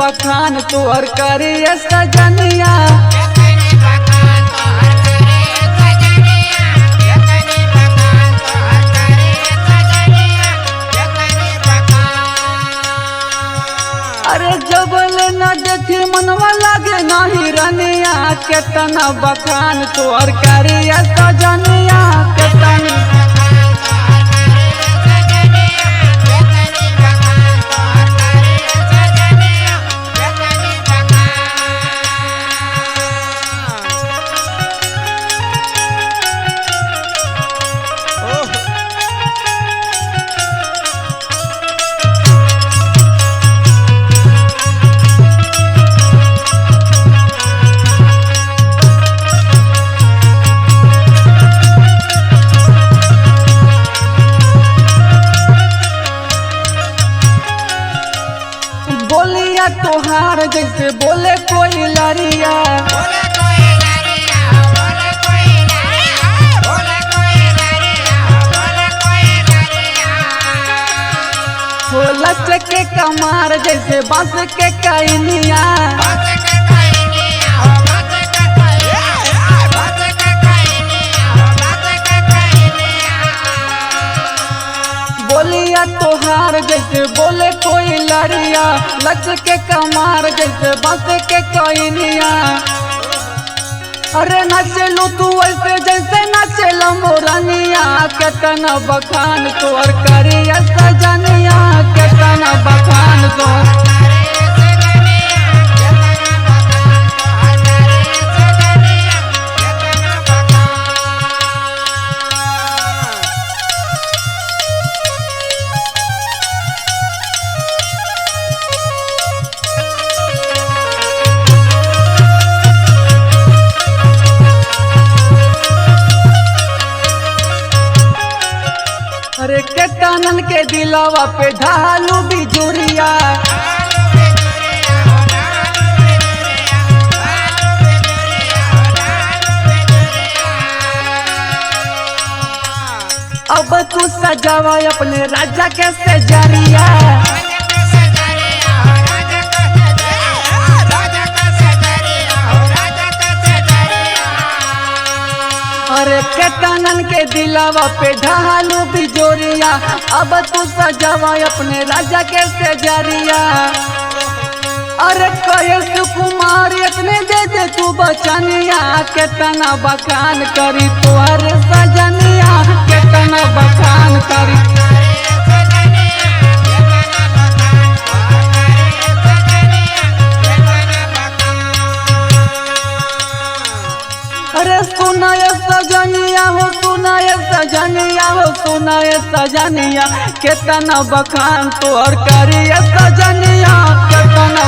बखान तोहर करिए सजनिया। अरे जबल न देखी मनवा लागे नाही रनिया, केतना बखान तोहर करिए सजनिया। केतना बोलिया तोहार जैसे बोले कोई लरिया। हो लचके कमार जैसे बांस के कइनिया। बोलिया तोहार जैसे बोले कोई लरिया, लचके कमार जैसे बांस के कइनिया। अरे नाचेलू तू ऐसे जैसे नाचेला मोरनिया, केतना बखान तोहर करिए सजनिया। केतना बखान तोहर अरे केतनन के दिलावा पे ढालू बिजुरिया। अब तू सजावा अपने राजा के सजरिया। अरे केतनन के दिलावा पे ढालू बिजोरिया, अब तू सजावा अपने राजा के सजरिया। अरे कहे सुकुमार इतने दे दे तू बचनिया, केतना बखान करी तोहर सजनिया। केतना बखान करी अरे सुनाए सजनिया हो, सुनाए सजनिया हो, सुनाए सजनिया। केतना बखान तोहर करिए सजनिया। केतना